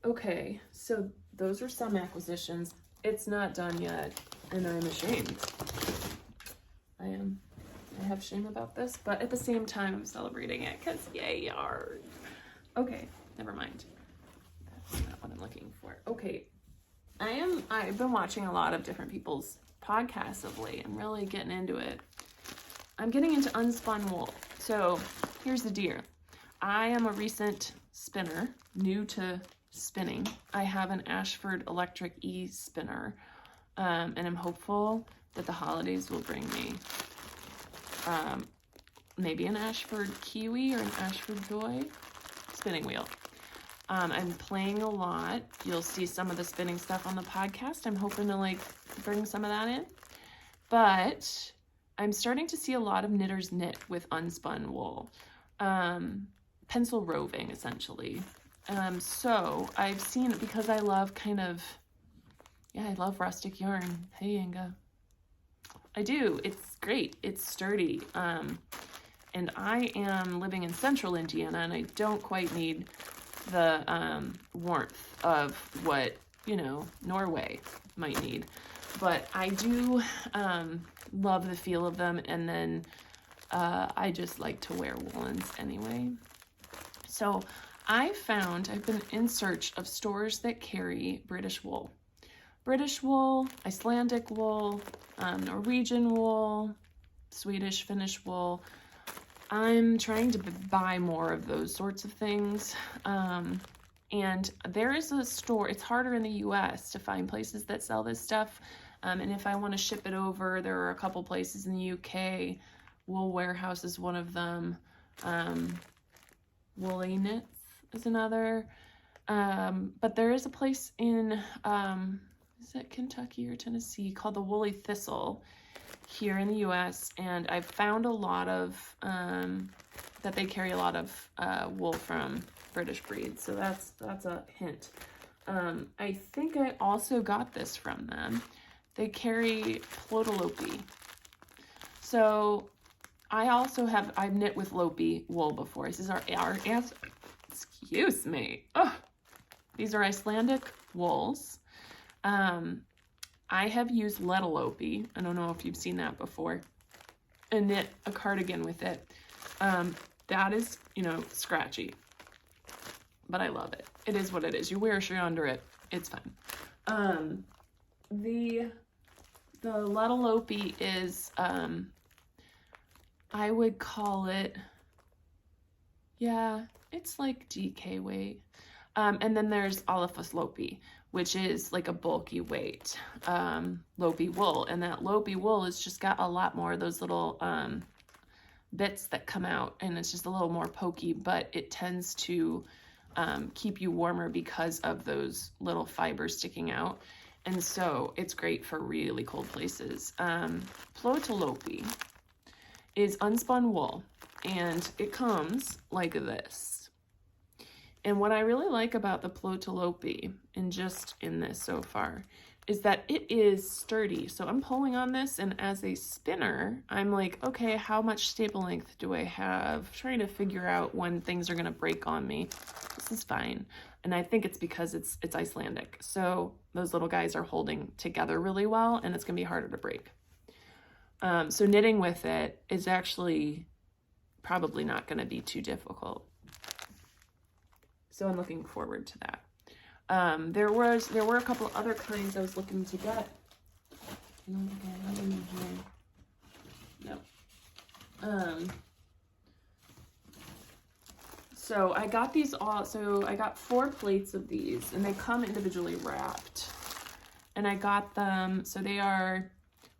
Okay, so those are some acquisitions. It's not done yet, and I'm ashamed. I have shame about this, but at the same time, I'm celebrating it, because yay, yard. Okay, never mind. That's not what I'm looking for. Okay, I've been watching a lot of different people's podcasts of late. I'm really getting into it. I'm getting into unspun wool. So here's the deal. I am a recent spinner, new to spinning. I have an Ashford electric e-spinner, and I'm hopeful that the holidays will bring me maybe an Ashford Kiwi or an Ashford Joy spinning wheel. I'm playing a lot. You'll see some of the spinning stuff on the podcast. I'm hoping to like bring some of that in. But I'm starting to see a lot of knitters knit with unspun wool. Pencil roving, essentially. So I've seen, because I love kind of, yeah, I love rustic yarn. Hey, Inga. I do. It's great. It's sturdy. And I am living in central Indiana, and I don't quite need the warmth of what, you know, Norway might need. But I do love the feel of them, and then I just like to wear woolens anyway. So I've been in search of stores that carry British wool. British wool, Icelandic wool, Norwegian wool, Swedish, Finnish wool. I'm trying to buy more of those sorts of things. And there is a store, it's harder in the US to find places that sell this stuff. And if I want to ship it over, there are a couple places in the UK. Wool Warehouse is one of them. Woolly Knits is another. But there is a place in, is it Kentucky or Tennessee, called the Woolly Thistle here in the US. And I've found a lot of, that they carry a lot of wool from British breeds. So that's a hint. I think I also got this from them. They carry Plotalopi. So I've knit with Lopi wool before. This is our excuse me. Oh, these are Icelandic wools. I have used Letalopi. I don't know if you've seen that before. And knit a cardigan with it. That is, you know, scratchy. But I love it. It is what it is. You wear a shirt under it. It's fine. The Letalopi is, I would call it, yeah, it's like DK weight. And then there's Olephas Lopi, which is like a bulky weight Lopi wool. And that Lopi wool has just got a lot more of those little bits that come out, and it's just a little more pokey, but it tends to keep you warmer because of those little fibers sticking out. And so it's great for really cold places. Plotalopi is unspun wool, and it comes like this. And what I really like about the Plotalopi, and just in this so far, is that it is sturdy. So I'm pulling on this, and as a spinner, I'm like, okay, how much staple length do I have? Trying to figure out when things are gonna break on me. This is fine. And I think it's because it's Icelandic. So those little guys are holding together really well, and it's gonna be harder to break. So knitting with it is actually probably not gonna be too difficult. So I'm looking forward to that. There were a couple other kinds I was looking to get. No. So I got these all, so I got 4 plates of these, and they come individually wrapped. And I got them, so they are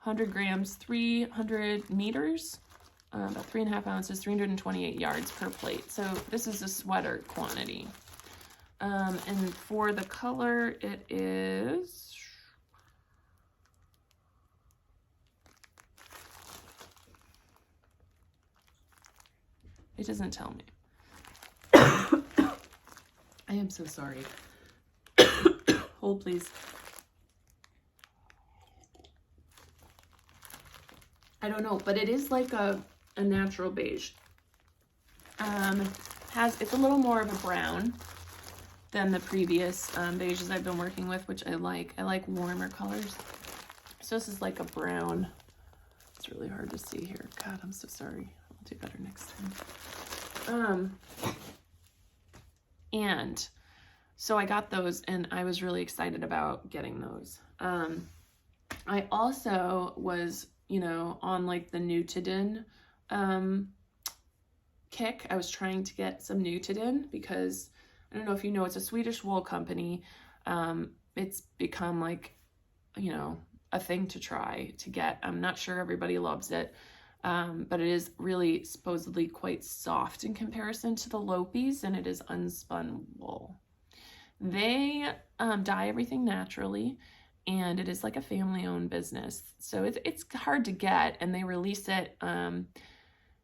100 grams, 300 meters, about 3.5 ounces, 328 yards per plate. So this is a sweater quantity. And for the color, it is, it doesn't tell me. I am so sorry. Hold, please. I don't know, but it is like a natural beige. It's a little more of a brown than the previous beiges I've been working with, which I like. I like warmer colors. So this is like a brown. It's really hard to see here. God, I'm so sorry. I'll do better next time. And so I got those, and I was really excited about getting those. I also was, you know, on like the Nutiden kick. I was trying to get some Nutiden because, I don't know if you know, it's a Swedish wool company. It's become like, you know, a thing to try to get. I'm not sure everybody loves it, but it is really supposedly quite soft in comparison to the Lopies, and it is unspun wool. They dye everything naturally, and it is like a family-owned business. So it's hard to get, and they release it.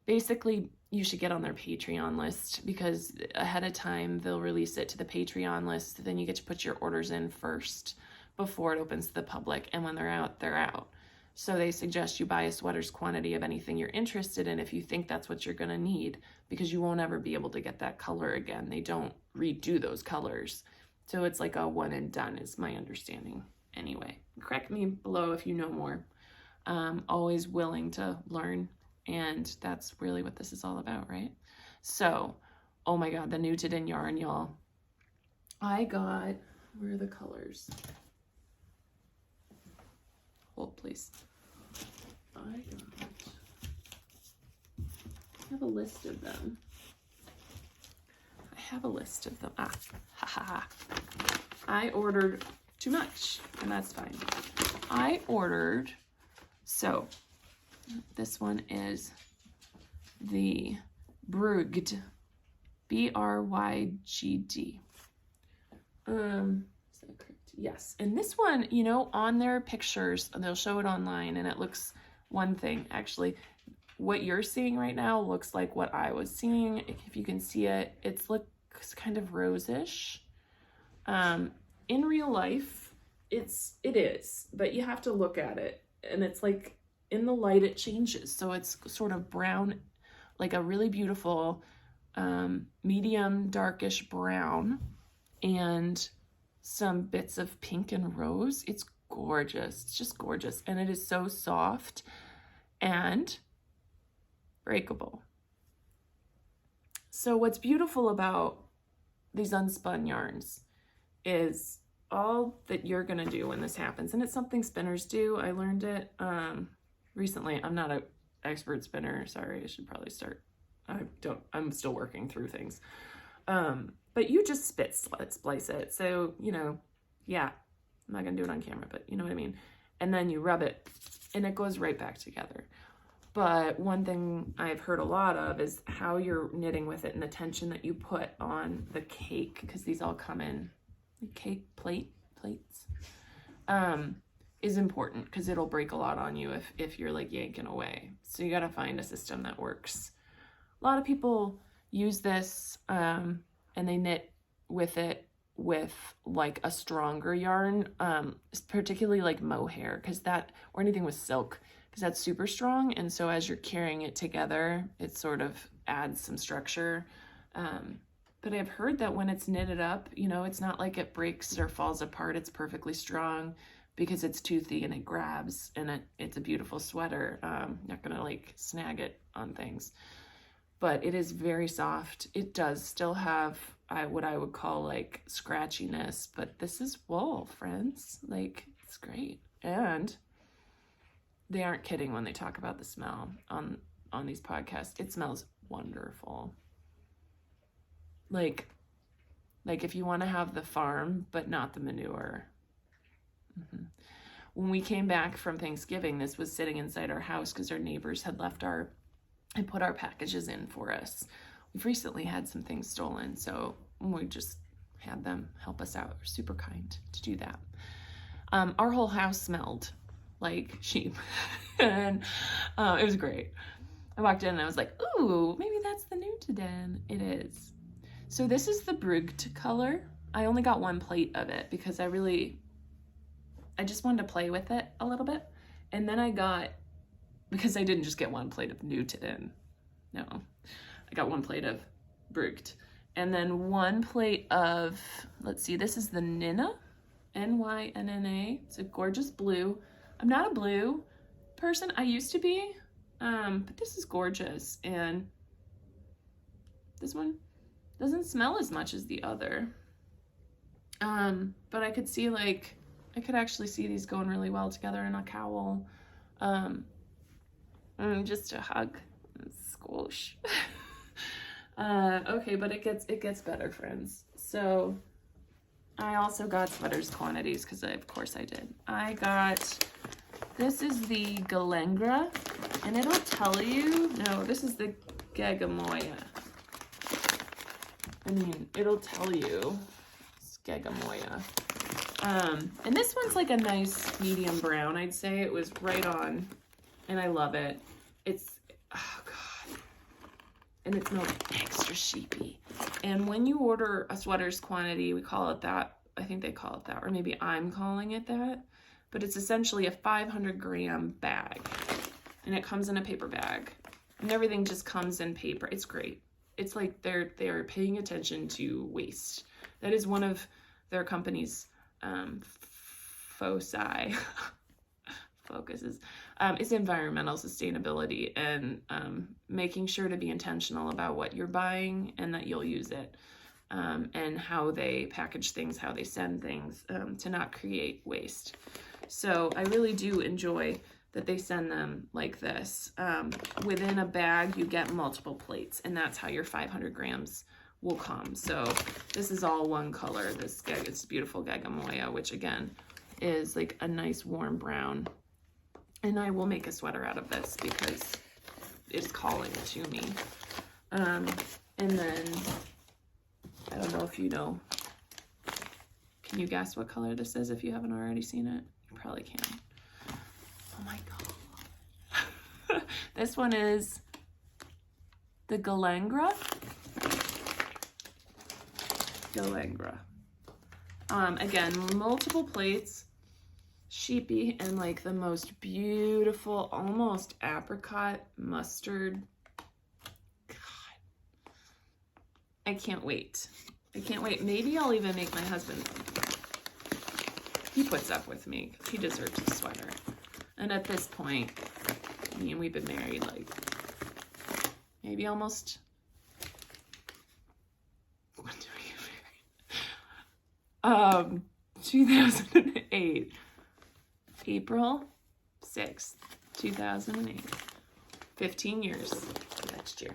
Basically, you should get on their Patreon list, because ahead of time they'll release it to the Patreon list. Then you get to put your orders in first before it opens to the public, and when they're out, they're out. So they suggest you buy a sweater's quantity of anything you're interested in if you think that's what you're going to need, because you won't ever be able to get that color again. They don't redo those colors. So it's like a one and done is my understanding. Anyway, correct me below if you know more. Always willing to learn. And that's really what this is all about, right? So, oh my God, the Nutiden yarn, y'all. I got, where are the colors? Hold, please. I have a list of them. I ordered too much, and that's fine. I ordered, so this one is the Brygd, B-R-Y-G-D. Is that correct? Yes. And this one, you know, on their pictures, they'll show it online, and it looks one thing. Actually, what you're seeing right now looks like what I was seeing. If you can see it, it looks kind of rosish. In real life, it is, but you have to look at it, and it's like, in the light, it changes. So it's sort of brown, like a really beautiful medium darkish brown, and some bits of pink and rose. It's gorgeous. It's just gorgeous. And it is so soft and breakable. So what's beautiful about these unspun yarns is all that you're going to do when this happens. And it's something spinners do. I learned it recently. I'm not an expert spinner. Sorry, I should probably start. I'm still working through things. But you just splice it. So, you know, yeah, I'm not going to do it on camera, but you know what I mean? And then you rub it, and it goes right back together. But one thing I've heard a lot of is how you're knitting with it and the tension that you put on the cake, because these all come in cake plates, is important, because it'll break a lot on you if you're like yanking away. So you got to find a system that works. A lot of people use this and they knit with it with like a stronger yarn, particularly like mohair, because that, or anything with silk, because that's super strong. And so as you're carrying it together, it sort of adds some structure. But I've heard that when it's knitted up, you know, it's not like it breaks or falls apart. It's perfectly strong because it's toothy and it grabs, and it's a beautiful sweater. Not gonna like snag it on things, but it is very soft. It does still have what I would call like scratchiness, but this is wool, friends. Like, it's great. And they aren't kidding when they talk about the smell on these podcasts. It smells wonderful. Like if you want to have the farm, but not the manure. Mm-hmm. When we came back from Thanksgiving, this was sitting inside our house because our neighbors had put our packages in for us. We've recently had some things stolen, so we just had them help us out. They're super kind to do that. Our whole house smelled like sheep, and it was great. I walked in and I was like, ooh, maybe that's the new Den. It is. So this is the Bruggt color. I only got one plate of it because I just wanted to play with it a little bit. And then because I didn't just get one plate of Newton. No, I got one plate of Bruggt. And then one plate of, let's see, this is the Nynna, Nynna. It's a gorgeous blue. I'm not a blue person. I used to be, but this is gorgeous. And this one doesn't smell as much as the other. But I could see I could actually see these going really well together in a cowl. Just a hug and squish. Okay, but it gets better, friends. So I also got sweaters quantities because of course I did. This is the Galengra, and it'll tell you, no, this is the Gagamoya. I mean, it'll tell you it's Gagamoya. And this one's like a nice medium brown, I'd say. It was right on, and I love it. Oh God. And it smells extra sheepy. And when you order a sweaters quantity, we call it that. I think they call it that, or maybe I'm calling it that. But it's essentially a 500-gram bag. And it comes in a paper bag. And everything just comes in paper. It's great. It's like they're paying attention to waste. That is one of their company's focuses is environmental sustainability and making sure to be intentional about what you're buying and that you'll use it, and how they package things, how they send things, to not create waste. So I really do enjoy that they send them like this. Within a bag you get multiple plates, and that's how your 500 grams will come. So this is all one color. It's beautiful Gagamoya, which again is like a nice warm brown. And I will make a sweater out of this because it's calling to me. And then, I don't know if you know, can you guess what color this is if you haven't already seen it? You probably can. Oh my God. This one is the Galengra. Again, multiple plates, sheepy, and like the most beautiful, almost apricot mustard. God, I can't wait. Maybe I'll even make my husband. He puts up with me. He deserves a sweater. And at this point, me and we've been married like maybe almost. When did we get married? 2008. April 6th, 2008. 15 years next year.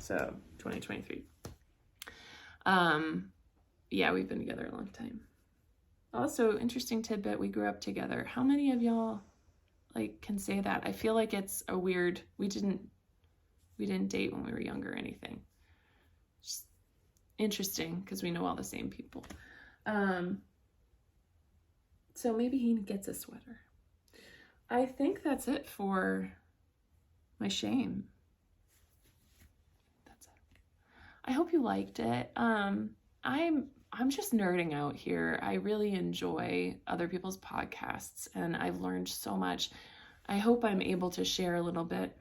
So 2023. Yeah, we've been together a long time. Also, interesting tidbit, we grew up together. How many of y'all can say that? I feel like it's a weird, we didn't date when we were younger or anything. Just interesting because we know all the same people. So maybe he gets a sweater. I think that's it for my shame. That's it. I hope you liked it. I'm just nerding out here. I really enjoy other people's podcasts, and I've learned so much. I hope I'm able to share a little bit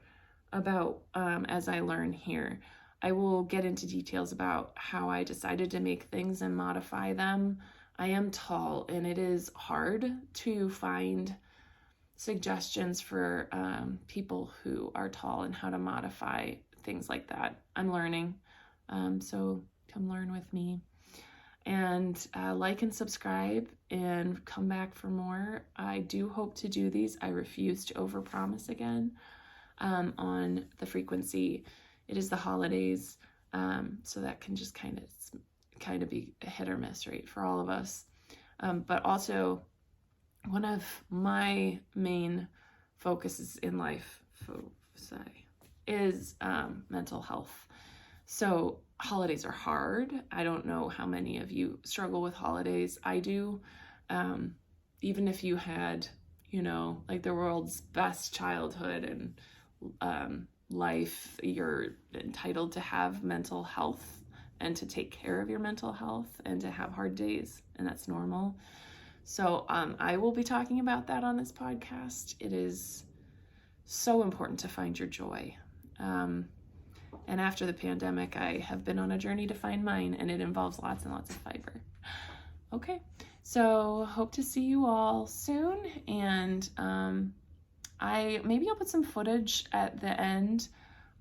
about as I learn here. I will get into details about how I decided to make things and modify them. I am tall, and it is hard to find suggestions for people who are tall and how to modify things like that. I'm learning, so come learn with me. And like and subscribe and come back for more. I do hope to do these. I refuse to overpromise again on the frequency. It is the holidays, so that can just kind of be a hit or miss, right, for all of us. But also, one of my main focuses in life is mental health. So holidays are hard. I don't know how many of you struggle with holidays. I do. Even if you had, like the world's best childhood and life, you're entitled to have mental health and to take care of your mental health and to have hard days, and that's normal. So I will be talking about that on this podcast. It is so important to find your joy. And after the pandemic, I have been on a journey to find mine, and it involves lots and lots of fiber. Okay, so hope to see you all soon, and maybe I'll put some footage at the end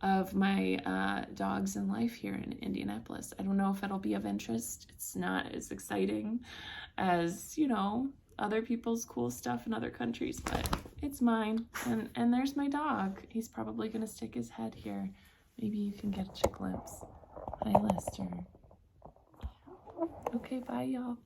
of my dogs in life here in Indianapolis. I don't know if it'll be of interest. It's not as exciting as, other people's cool stuff in other countries, but it's mine. And there's my dog. He's probably going to stick his head here. Maybe you can get a glimpse. Hi, Lester. Okay, bye, y'all.